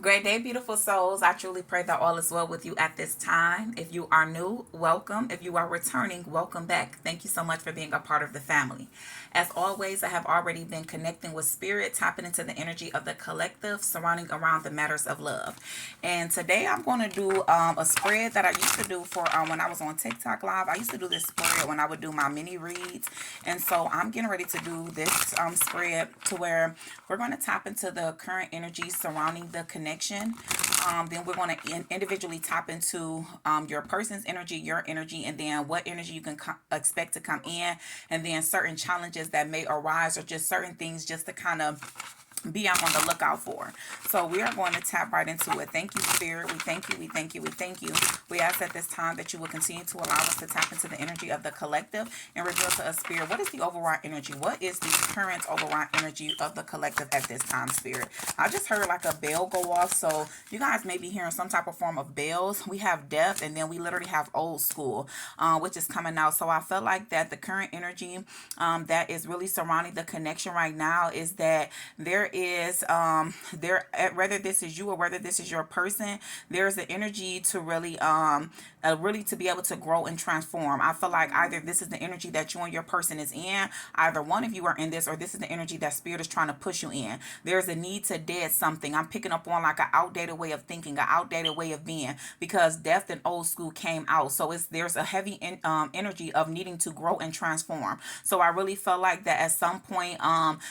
Great day, beautiful souls. I truly pray that all is well with you at this time. If you are new, welcome. If you are returning, welcome back. Thank you so much for being a part of the family. As always, I have already been connecting with spirit, tapping into the energy of the collective, surrounding around the matters of love. And today I'm going to do a spread that I used to do for when I was on TikTok Live. I used to do this spread when I would do my mini reads. And so I'm getting ready to do this spread to where we're going to tap into the current energy surrounding the connection. Then we're going to individually tap into your person's energy, your energy, and then what energy you can expect to come in, and then certain challenges that may arise, or just certain things just to kind of be out on the lookout for. So we are going to tap right into it. Thank you, Spirit. We thank you. We thank you. We thank you. We ask at this time that you will continue to allow us to tap into the energy of the collective and reveal to us, Spirit, what is the overall energy? What is the current overall energy of the collective at this time, Spirit? I just heard like a bell go off. So you guys may be hearing some type of form of bells. We have death, and then we literally have old school, which is coming out. So I felt like that the current energy that is really surrounding the connection right now is that there is there, whether this is you or whether this is your person, there's the energy to really to be able to grow and transform. I feel like either this is the energy that you and your person is in, either one of you are in this, or this is the energy that spirit is trying to push you in. There's a need to dead something. I'm picking up on like an outdated way of thinking, an outdated way of being, because death and old school came out. So there's a heavy energy of needing to grow and transform. So I really felt like that at some point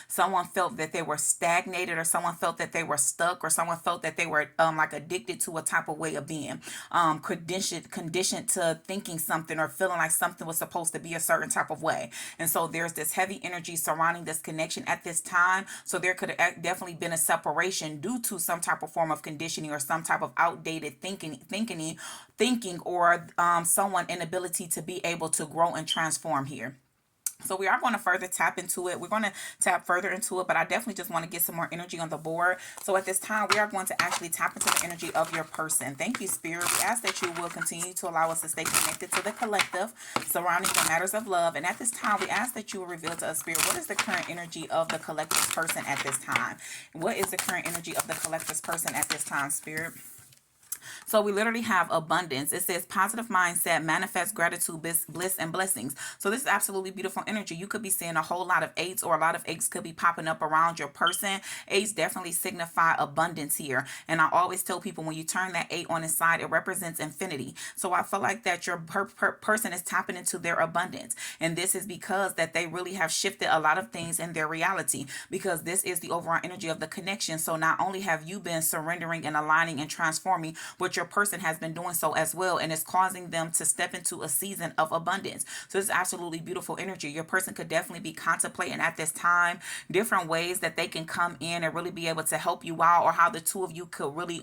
someone felt that they were stagnated, or someone felt that they were stuck, or someone felt that they were like addicted to a type of way of being, conditioned to thinking something or feeling like something was supposed to be a certain type of way. And so there's this heavy energy surrounding this connection at this time. So there could have definitely been a separation due to some type of form of conditioning, or some type of outdated thinking, or someone inability to be able to grow and transform here. So we are going to further tap into it. We're going to tap further into it, but I definitely just want to get some more energy on the board. So at this time, we are going to actually tap into the energy of your person. Thank you, Spirit. We ask that you will continue to allow us to stay connected to the collective surrounding the matters of love. And at this time, we ask that you will reveal to us, Spirit, what is the current energy of the collective person at this time? What is the current energy of the collective person at this time, Spirit? So we literally have abundance. It says positive mindset, manifest gratitude, bliss, and blessings. So this is absolutely beautiful energy. You could be seeing a whole lot of eights, or a lot of eights could be popping up around your person. Eights definitely signify abundance here. And I always tell people, when you turn that eight on its side, it represents infinity. So I feel like that your person is tapping into their abundance. And this is because that they really have shifted a lot of things in their reality, because this is the overall energy of the connection. So not only have you been surrendering and aligning and transforming, but your person has been doing so as well, and it's causing them to step into a season of abundance. So it's absolutely beautiful energy. Your person could definitely be contemplating at this time different ways that they can come in and really be able to help you out, or how the two of you could really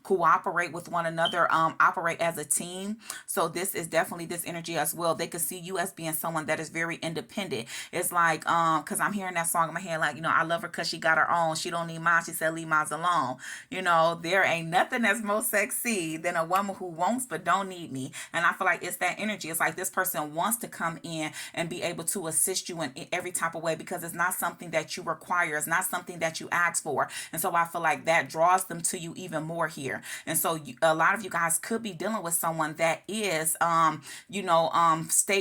cooperate with one another, operate as a team. So this is definitely this energy as well. They could see you as being someone that is very independent. It's like because I'm hearing that song in my head, like, I love her because she got her own, she don't need mine, she said leave mine alone. There ain't nothing that's more sexy than a woman who wants but don't need me. And I feel like it's that energy. It's like this person wants to come in and be able to assist you in every type of way, because it's not something that you require. It's not something that you ask for. And so I feel like that draws them to you even more here. And so a lot of you guys could be dealing with someone that is,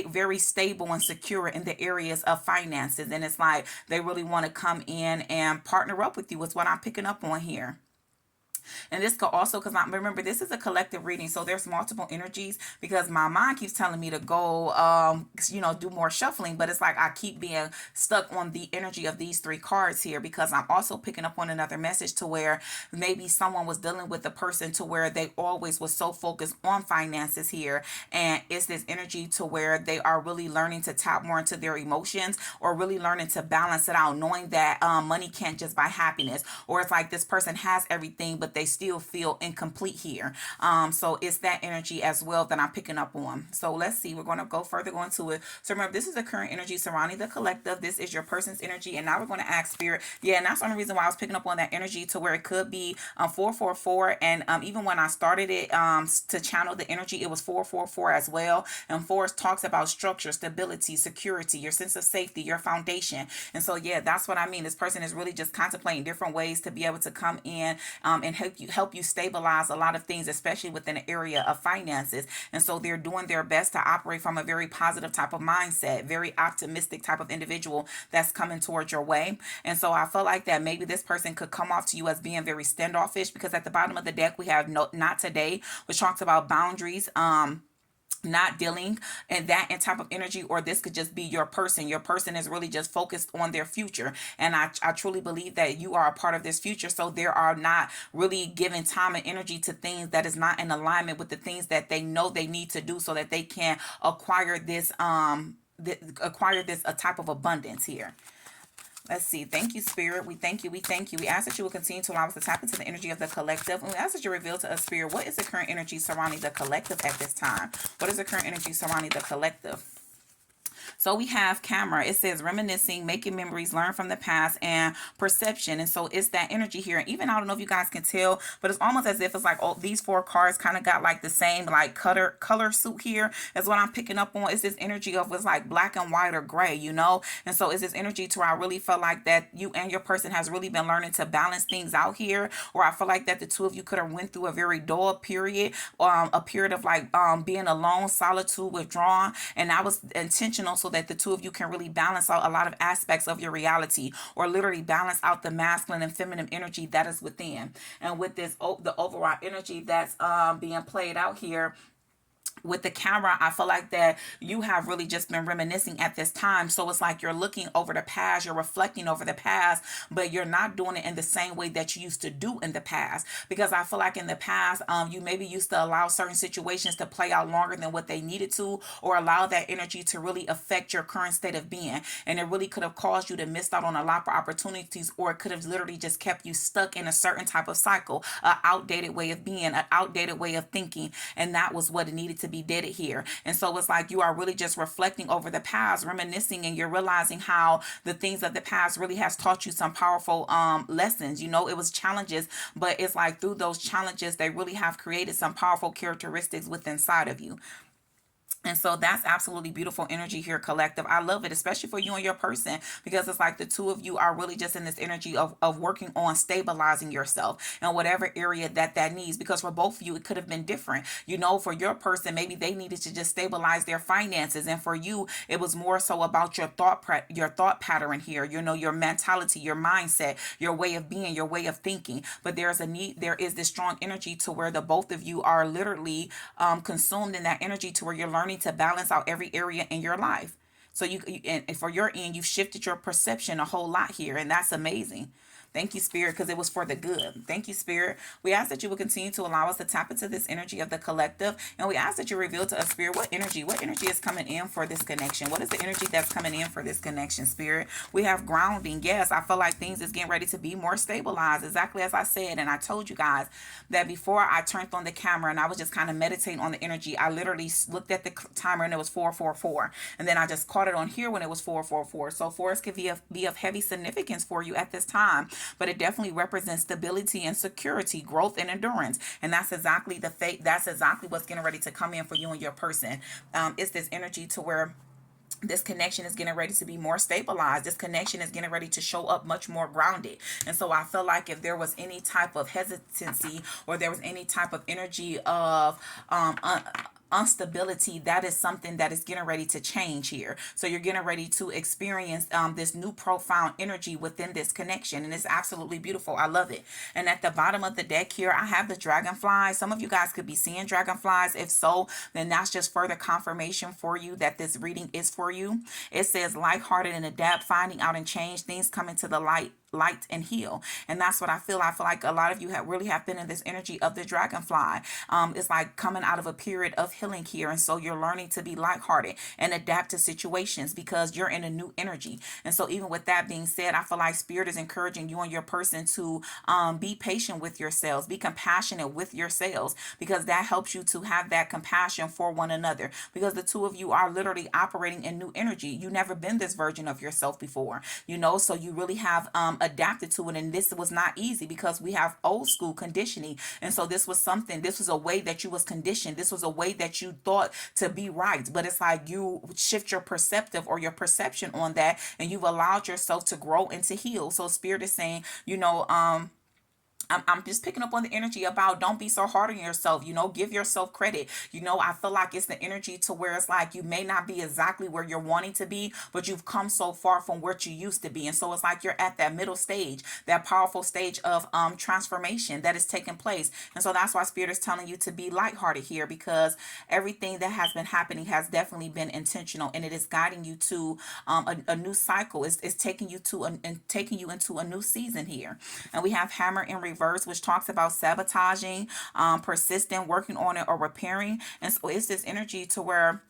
very stable and secure in the areas of finances. And it's like they really want to come in and partner up with you, is what I'm picking up on here. And this could also, because I remember this is a collective reading, so there's multiple energies, because my mind keeps telling me to go, do more shuffling, but it's like I keep being stuck on the energy of these three cards here, because I'm also picking up on another message to where maybe someone was dealing with a person to where they always was so focused on finances here, and it's this energy to where they are really learning to tap more into their emotions, or really learning to balance it out, knowing that money can't just buy happiness, or it's like this person has everything, but they still feel incomplete here. So it's that energy as well that I'm picking up on. So let's see. We're going to go further go into it. So remember, this is the current energy surrounding the collective. This is your person's energy. And now we're going to ask Spirit. Yeah, and that's the only reason why I was picking up on that energy, to where it could be 444. And even when I started it to channel the energy, it was 444 as well. And 4 talks about structure, stability, security, your sense of safety, your foundation. And so, yeah, that's what I mean. This person is really just contemplating different ways to be able to come in and help you stabilize a lot of things, especially within the area of finances. And so they're doing their best to operate from a very positive type of mindset, very optimistic type of individual that's coming towards your way. And so I feel like that maybe this person could come off to you as being very standoffish, because at the bottom of the deck we have no, not today, which talks about boundaries, not dealing and that and type of energy. Or this could just be your person is really just focused on their future, and I truly believe that you are a part of this future, so there are not really giving time and energy to things that is not in alignment with the things that they know they need to do, so that they can acquire this acquire this a type of abundance here. Let's see. Thank you, Spirit. We thank you. We thank you. We ask that you will continue to allow us to tap into the energy of the collective. And we ask that you reveal to us, Spirit, what is the current energy surrounding the collective at this time? What is the current energy surrounding the collective? So we have camera. It says reminiscing, making memories, learn from the past, and perception. And so it's that energy here. And even I don't know if you guys can tell, but it's almost as if it's like, oh, these four cards kind of got like the same like color suit here is what I'm picking up on. It's this energy of it's like black and white or gray, you know? And so it's this energy to where I really felt like that you and your person has really been learning to balance things out here. Or I feel like that the two of you could have went through a very dull period, a period of like being alone, solitude, withdrawn. And that was intentional, so that the two of you can really balance out a lot of aspects of your reality, or literally balance out the masculine and feminine energy that is within. And with this, the overall energy that's being played out here with the camera, I feel like that you have really just been reminiscing at this time. So it's like you're looking over the past, you're reflecting over the past, but you're not doing it in the same way that you used to do in the past. Because I feel like in the past, you maybe used to allow certain situations to play out longer than what they needed to, or allow that energy to really affect your current state of being. And it really could have caused you to miss out on a lot of opportunities, or it could have literally just kept you stuck in a certain type of cycle, an outdated way of being, an outdated way of thinking. And that was what it needed to be did it here. And so it's like you are really just reflecting over the past, reminiscing, and you're realizing how the things of the past really has taught you some powerful lessons. You know, it was challenges, but it's like through those challenges they really have created some powerful characteristics within inside of you. And so that's absolutely beautiful energy here, collective. I love it, especially for you and your person, because it's like the two of you are really just in this energy of working on stabilizing yourself in whatever area that needs. Because for both of you, it could have been different. You know, for your person, maybe they needed to just stabilize their finances. And for you, it was more so about your thought pattern here, you know, your mentality, your mindset, your way of being, your way of thinking. But there is this strong energy to where the both of you are literally consumed in that energy, to where you're learning to balance out every area in your life. So and for your end, you've shifted your perception a whole lot here, and that's amazing. Thank you, Spirit, because it was for the good. Thank you, Spirit. We ask that you will continue to allow us to tap into this energy of the collective. And we ask that you reveal to us, Spirit, what energy is coming in for this connection? What is the energy that's coming in for this connection, Spirit? We have grounding. Yes, I feel like things is getting ready to be more stabilized, exactly as I said. And I told you guys that before I turned on the camera and I was just kind of meditating on the energy, I literally looked at the timer and it was 444. And then I just caught it on here when it was 444. So fours could be of heavy significance for you at this time, but it definitely represents stability and security, growth and endurance. And that's exactly the fate. That's exactly what's getting ready to come in for you and your person. It's this energy to where this connection is getting ready to be more stabilized. This connection is getting ready to show up much more grounded. And so I feel like if there was any type of hesitancy, or there was any type of energy of instability, that is something that is getting ready to change here. So you're getting ready to experience this new profound energy within this connection, and it's absolutely beautiful. I love it. And at the bottom of the deck here, I have the dragonflies. Some of you guys could be seeing dragonflies. If so, then that's just further confirmation for you that this reading is for you. It says lighthearted and adapt, finding out and change, things coming to the light and heal. And that's what I feel like a lot of you have been in this energy of the dragonfly. It's like coming out of a period of healing here, and so you're learning to be lighthearted and adapt to situations because you're in a new energy. And so even with that being said, I feel like Spirit is encouraging you and your person to be patient with yourselves, be compassionate with yourselves, because that helps you to have that compassion for one another, because the two of you are literally operating in new energy. You've never been this version of yourself before, you know, so you really have adapted to it. And this was not easy because we have old school conditioning. And so this was a way that you was conditioned. This was a way that you thought to be right. But it's like you shift your perceptive or your perception on that, and you've allowed yourself to grow and to heal. So Spirit is saying, I'm just picking up on the energy about don't be so hard on yourself, give yourself credit. I feel like it's the energy to where it's like you may not be exactly where you're wanting to be, but you've come so far from where you used to be. And so it's like you're at that middle stage, that powerful stage of transformation that is taking place. And so that's why Spirit is telling you to be lighthearted here, because everything that has been happening has definitely been intentional, and it is guiding you to a new cycle. It's taking you to and taking you into a new season here. And we have Hammer in reverse, which talks about sabotaging, persistent, working on it, or repairing. And so it's this energy to where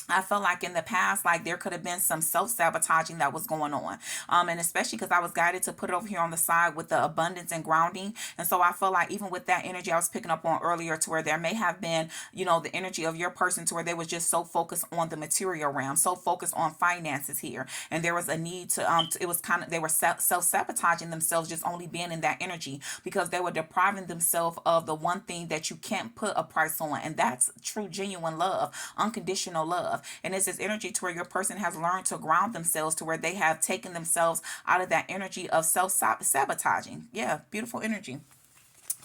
I felt like in the past, like there could have been some self-sabotaging that was going on. And especially because I was guided to put it over here on the side with the abundance and grounding. And so I feel like even with that energy I was picking up on earlier, to where there may have been, the energy of your person to where they was just so focused on the material realm, so focused on finances here. And there was a need to, it was kind of, they were self-sabotaging themselves just only being in that energy, because they were depriving themselves of the one thing that you can't put a price on. And that's true, genuine love, unconditional love. And it's this energy to where your person has learned to ground themselves, to where they have taken themselves out of that energy of self sabotaging. Yeah, beautiful energy.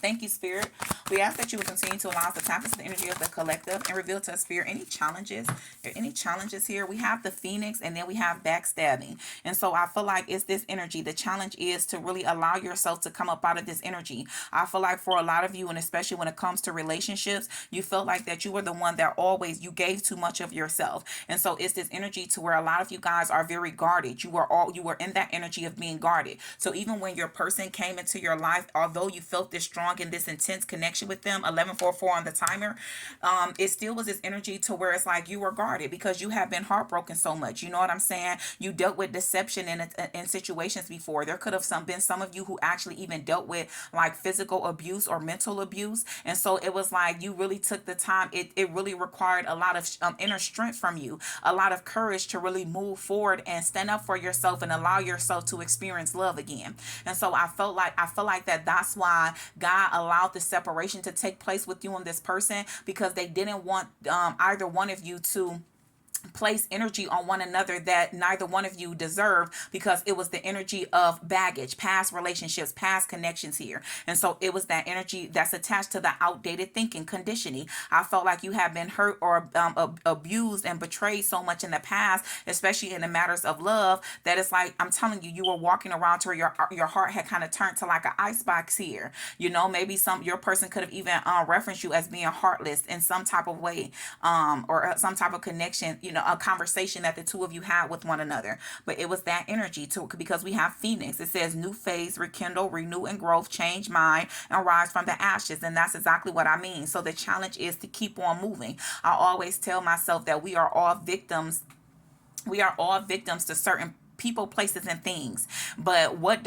Thank you, Spirit. We ask that you would continue to allow us to tap into the energy of the collective and reveal to us, Spirit, any challenges. There are any challenges here. We have the Phoenix, and then we have backstabbing. And so I feel like it's this energy. The challenge is to really allow yourself to come up out of this energy. I feel like for a lot of you, and especially when it comes to relationships, you feel like that you were the one that always, you gave too much of yourself. And so it's this energy to where a lot of you guys are very guarded. You were in that energy of being guarded. So even when your person came into your life, although you felt this strong in this intense connection with them, 1144 on the timer, it still was this energy to where it's like you were guarded because you have been heartbroken so much. You know what I'm saying? You dealt with deception in situations before. There could have been some of you who actually even dealt with like physical abuse or mental abuse. And so it was like you really took the time. It really required a lot of inner strength from you, a lot of courage to really move forward and stand up for yourself and allow yourself to experience love again. And so I feel like that's why God allowed the separation to take place with you and this person, because they didn't want either one of you to place energy on one another that neither one of you deserved, because it was the energy of baggage, past relationships, past connections here. And so it was that energy that's attached to the outdated thinking, conditioning. I felt like you have been hurt or abused and betrayed so much in the past, especially in the matters of love, that it's like, I'm telling you, you were walking around to where your heart had kind of turned to like an icebox here. Maybe your person could have even referenced you as being heartless in some type of way, or some type of connection, a conversation that the two of you had with one another. But it was that energy too, because we have Phoenix. It says new phase, rekindle, renew, and growth, change mind, and rise from the ashes. And that's exactly what I mean. So the challenge is to keep on moving. I always tell myself that we are all victims. We are all victims to certain people, places, and things. But what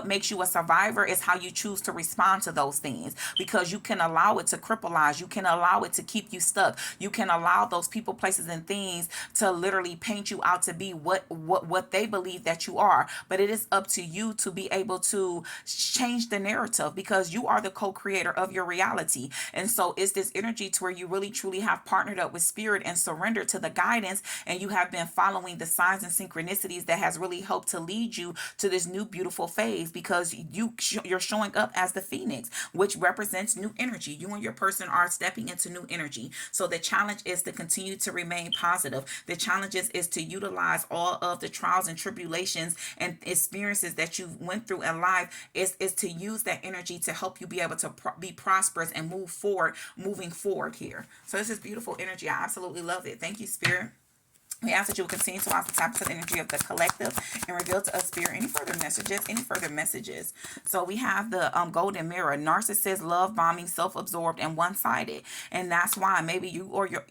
makes you a survivor is how you choose to respond to those things, because you can allow it to crippleize. You can allow it to keep you stuck. You can allow those people, places, and things to literally paint you out to be what they believe that you are. But it is up to you to be able to change the narrative, because you are the co-creator of your reality. And so it's this energy to where you really truly have partnered up with Spirit and surrendered to the guidance, and you have been following the signs and synchronicities that has really helped to lead you to this new beautiful phase, because you're showing up as the Phoenix, which represents new energy. You and your person are stepping into new energy. So the challenge is to continue to remain positive. The challenge is to utilize all of the trials and tribulations and experiences that you went through in life, is to use that energy to help you be able to be prosperous and moving forward here. So this is beautiful energy. I absolutely love it. Thank you, Spirit. We ask that you will continue to watch the tap into the energy of the collective and reveal to us, Spirit, any further messages. So we have the golden mirror, narcissist, love bombing, self-absorbed, and one-sided. And that's why maybe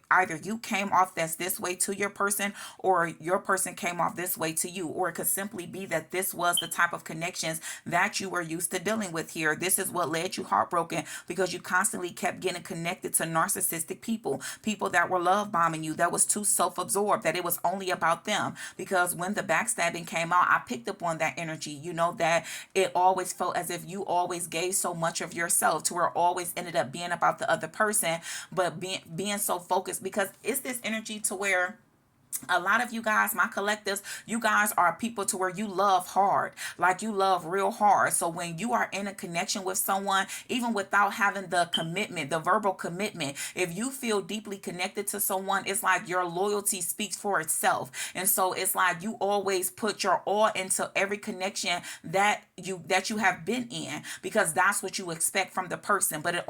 either you came off this way to your person, or your person came off this way to you. Or it could simply be that this was the type of connections that you were used to dealing with here. This is what led you heartbroken, because you constantly kept getting connected to narcissistic people that were love bombing you, that was too self-absorbed, that it was only about them. Because when the backstabbing came out, I picked up on that energy, that it always felt as if you always gave so much of yourself, to where it always ended up being about the other person, but being so focused, because it's this energy to where A lot of you guys, my collectives, you guys are people to where you love hard, like you love real hard. So when you are in a connection with someone, even without having the commitment, the verbal commitment, if you feel deeply connected to someone, it's like your loyalty speaks for itself. And so it's like you always put your all into every connection that you have been in, because that's what you expect from the person. But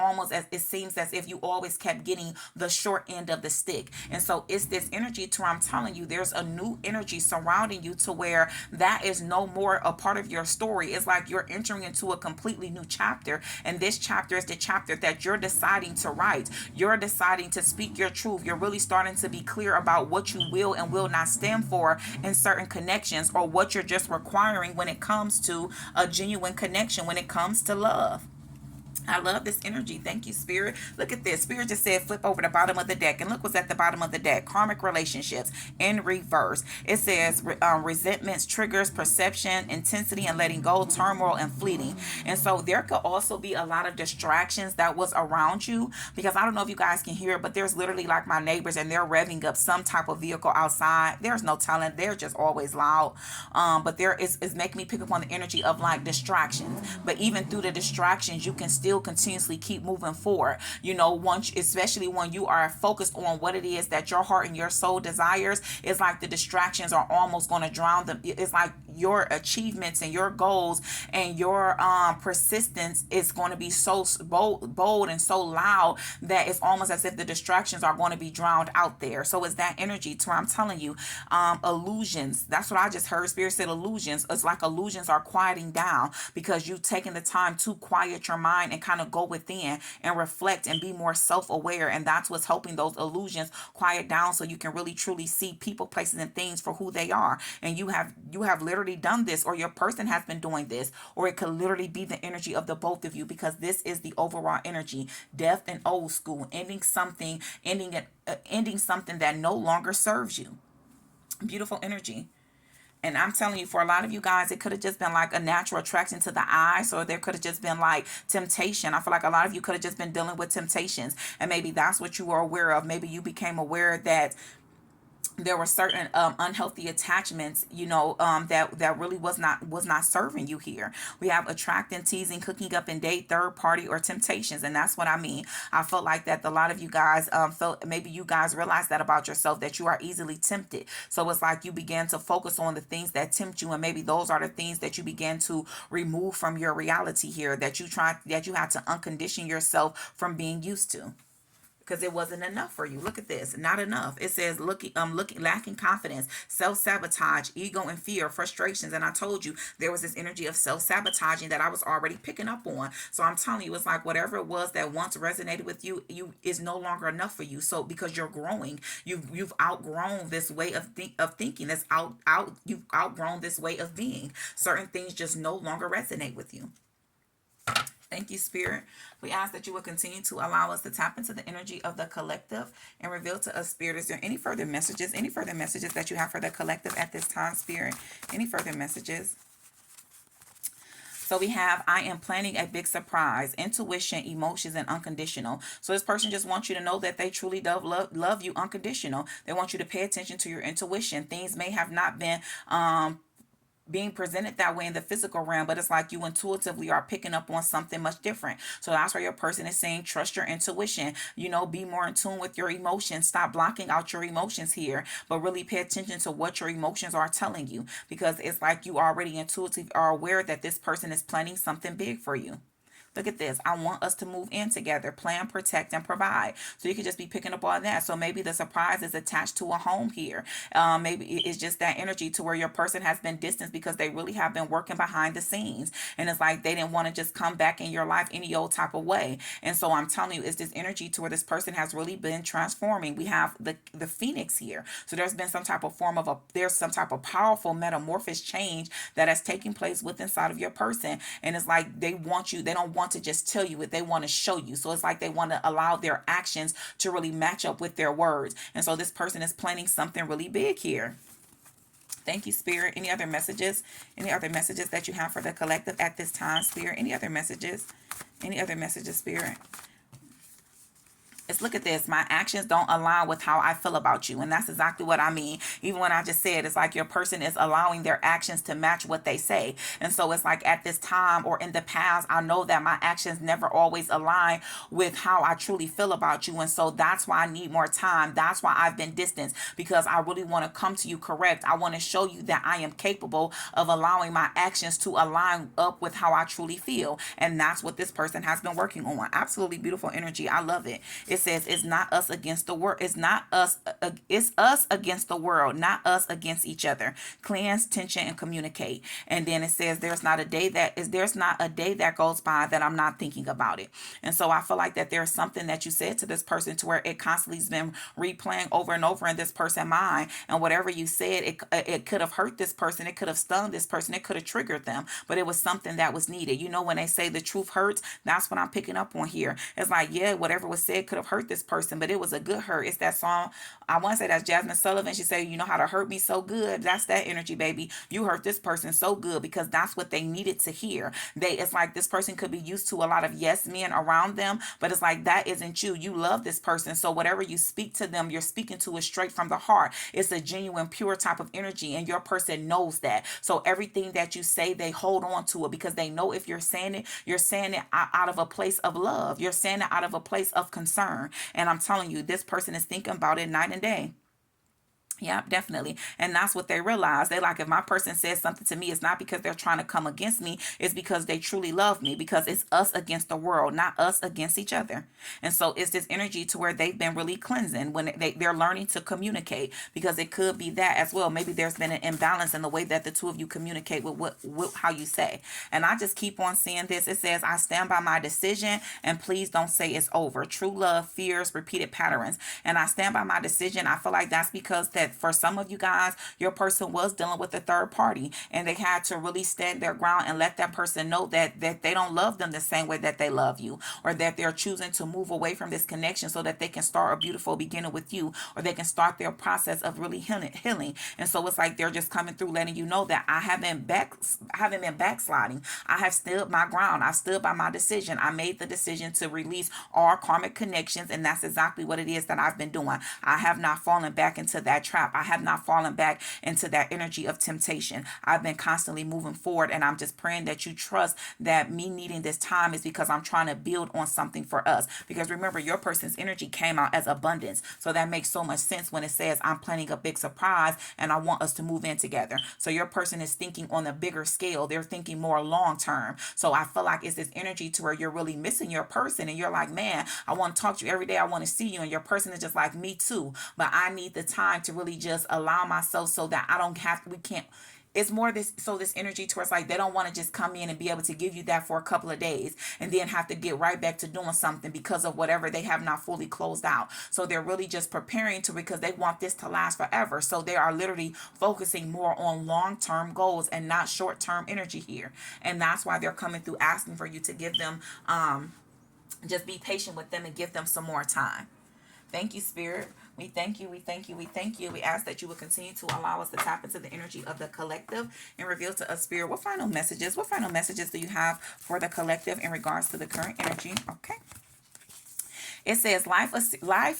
it seems as if you always kept getting the short end of the stick. And so it's this energy to where I'm telling you, there's a new energy surrounding you to where that is no more a part of your story. It's like you're entering into a completely new chapter. And this chapter is the chapter that you're deciding to write. You're deciding to speak your truth. You're really starting to be clear about what you will and will not stand for in certain connections, or what you're just requiring when it comes to a genuine connection, when it comes to love. I love this energy. Thank you, Spirit. Look at this. Spirit just said flip over the bottom of the deck. And look what's at the bottom of the deck. Karmic relationships in reverse. It says resentments, triggers, perception, intensity, and letting go, turmoil, and fleeting. And so there could also be a lot of distractions that was around you, because I don't know if you guys can hear it, but there's literally like my neighbors, and they're revving up some type of vehicle outside. There's no telling. They're just always loud. But there is making me pick up on the energy of like distractions. But even through the distractions, you can still continuously keep moving forward. Once, especially when you are focused on what it is that your heart and your soul desires, it's like the distractions are almost going to drown them. It's like your achievements and your goals and your persistence is going to be so bold and so loud that it's almost as if the distractions are going to be drowned out there. So it's that energy to where I'm telling you, illusions. That's what I just heard. Spirit said illusions. It's like illusions are quieting down because you've taken the time to quiet your mind and kind of go within and reflect and be more self-aware. And that's what's helping those illusions quiet down, so you can really truly see people, places, and things for who they are. And you have literally done this, or your person has been doing this, or it could literally be the energy of the both of you, because this is the overall energy. Death and old school, ending something that no longer serves you. Beautiful energy. And I'm telling you, for a lot of you guys, it could have just been like a natural attraction to the eyes, or there could have just been like temptation. I feel like a lot of you could have just been dealing with temptations, and maybe that's what you were aware of. Maybe you became aware that there were certain unhealthy attachments, that really was not serving you here. We have attracting, teasing, hooking up, and date, third party, or temptations. And that's what I mean. I felt like that a lot of you guys felt, maybe you guys realized that about yourself, that you are easily tempted. So it's like you began to focus on the things that tempt you, and maybe those are the things that you began to remove from your reality here, that you had to uncondition yourself from being used to, because it wasn't enough for you. Look at this. Not enough. It says looking lacking confidence, self-sabotage, ego and fear, frustrations. And I told you there was this energy of self-sabotaging that I was already picking up on. So I'm telling you, it's like whatever it was that once resonated with you is no longer enough for you. So because you're growing, you've outgrown this way of thinking. You've outgrown this way of being. Certain things just no longer resonate with you. Thank you, Spirit. We ask that you will continue to allow us to tap into the energy of the collective and reveal to us, Spirit, is there any further messages that you have for the collective at this time, Spirit? Any further messages? So we have, I am planning a big surprise, intuition, emotions, and unconditional. So this person just wants you to know that they truly love you unconditional. They want you to pay attention to your intuition. Things may have not been being presented that way in the physical realm, but it's like you intuitively are picking up on something much different. So that's where your person is saying, trust your intuition, be more in tune with your emotions. Stop blocking out your emotions here, but really pay attention to what your emotions are telling you, because it's like you already intuitively are aware that this person is planning something big for you. Look at this. I want us to move in together, plan, protect, and provide. So you could just be picking up on that. So maybe the surprise is attached to a home here. Maybe it's just that energy to where your person has been distanced because they really have been working behind the scenes. And it's like they didn't want to just come back in your life any old type of way. And so I'm telling you, it's this energy to where this person has really been transforming. We have the phoenix here. So there's been some type of powerful metamorphosis change that has taken place within inside of your person. And it's like they don't want to just tell you it, they want to show you. So it's like they want to allow their actions to really match up with their words. And so this person is planning something really big here. Thank you, Spirit. Any other messages? Any other messages that you have for the collective at this time, Spirit? Any other messages? Any other messages, Spirit? It's look at this. My actions don't align with how I feel about you. And that's exactly what I mean. Even when I just said, it's like your person is allowing their actions to match what they say. And so it's like at this time or in the past, I know that my actions never always align with how I truly feel about you. And so that's why I need more time. That's why I've been distanced, because I really want to come to you correct. I want to show you that I am capable of allowing my actions to align up with how I truly feel. And that's what this person has been working on. Absolutely beautiful energy. I love it. It says it's not us against the world. It's not us. It's us against the world, not us against each other. Cleanse tension and communicate. And then it says there's not a day that goes by that I'm not thinking about it. And so I feel like that there's something that you said to this person to where it constantly has been replaying over and over in this person's mind. And whatever you said, it could have hurt this person. It could have stung this person. It could have triggered them. But it was something that was needed. You know, when they say the truth hurts, that's what I'm picking up on here. It's like, yeah, whatever was said could have hurt this person, but it was a good hurt. It's that song. I want to say that's Jasmine Sullivan. She said, you know how to hurt me so good. That's that energy, baby. You hurt this person so good, because that's what they needed to hear. It's like this person could be used to a lot of yes men around them, but it's like that isn't you. You love this person. So whatever you speak to them, you're speaking to it straight from the heart. It's a genuine, pure type of energy, and your person knows that. So everything that you say, they hold on to it, because they know if you're saying it out of a place of love. You're saying it out of a place of concern. And I'm telling you, this person is thinking about it night and day. Yeah, definitely. And that's what they realize. They like, if my person says something to me, it's not because they're trying to come against me. It's because they truly love me, because it's us against the world, not us against each other. And so it's this energy to where they've been really cleansing when they're learning to communicate, because it could be that as well. Maybe there's been an imbalance in the way that the two of you communicate with how you say. And I just keep on seeing this. It says, I stand by my decision, and please don't say it's over. True love fears repeated patterns. And I stand by my decision. I feel like that's because that for some of you guys, your person was dealing with a third party, and they had to really stand their ground and let that person know that they don't love them the same way that they love you, or that they're choosing to move away from this connection so that they can start a beautiful beginning with you, or they can start their process of really healing. And so it's like they're just coming through, letting you know that I haven't been backsliding. I have stood my ground. I stood by my decision. I made the decision to release all karmic connections, and that's exactly what it is that I've been doing. I have not fallen back into that trap. I have not fallen back into that energy of temptation. I've been constantly moving forward, and I'm just praying that you trust that me needing this time is because I'm trying to build on something for us. Because remember, your person's energy came out as abundance. So that makes so much sense when it says I'm planning a big surprise and I want us to move in together. So your person is thinking on a bigger scale. They're thinking more long term. So I feel like it's this energy to where you're really missing your person, and you're like, man, I want to talk to you every day. I want to see you. And your person is just like, me too. But I need the time to really just allow myself so that I don't have, we can't, it's more this energy towards like they don't want to just come in and be able to give you that for a couple of days and then have to get right back to doing something because of whatever they have not fully closed out. So they're really just preparing to, because they want this to last forever. So they are literally focusing more on long-term goals and not short-term energy here. And that's why they're coming through asking for you to give them just be patient with them and give them some more time. Thank you, Spirit. We thank you. We thank you. We thank you. We ask that you will continue to allow us to tap into the energy of the collective and reveal to us, Spirit, what final messages? What final messages do you have for the collective in regards to the current energy? Okay. It says life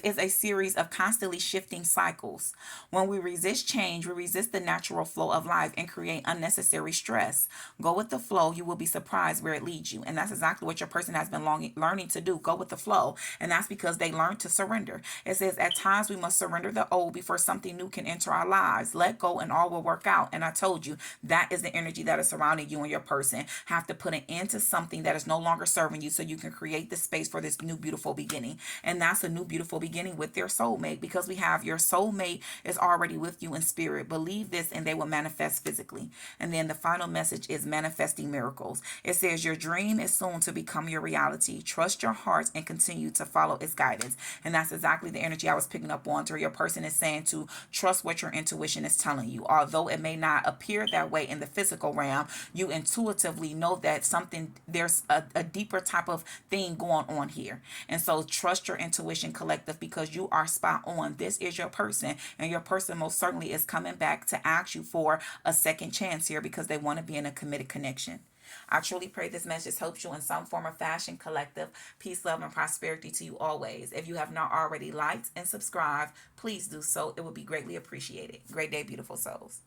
is a series of constantly shifting cycles. When we resist change, we resist the natural flow of life and create unnecessary stress. Go with the flow. You will be surprised where it leads you. And that's exactly what your person has been learning to do. Go with the flow. And that's because they learned to surrender. It says at times we must surrender the old before something new can enter our lives. Let go and all will work out. And I told you, that is the energy that is surrounding you and your person. Have to put an end to something that is no longer serving you so you can create the space for this new beautiful beginning. And that's a new beautiful beginning with their soulmate, because we have your soulmate is already with you in spirit. Believe this and they will manifest physically. And then the final message is manifesting miracles. It says your dream is soon to become your reality. Trust your heart and continue to follow its guidance. And that's exactly the energy I was picking up on, to where your person is saying to trust what your intuition is telling you. Although it may not appear that way in the physical realm, you intuitively know that there's a deeper type of thing going on here. And so trust your intuition, collective, because you are spot on. This is your person, and your person most certainly is coming back to ask you for a second chance here, because they want to be in a committed connection. I truly pray this message helps you in some form or fashion. Collective peace, love, and prosperity to you always. If you have not already liked and subscribed, please do so. It would be greatly appreciated. Great day, beautiful souls.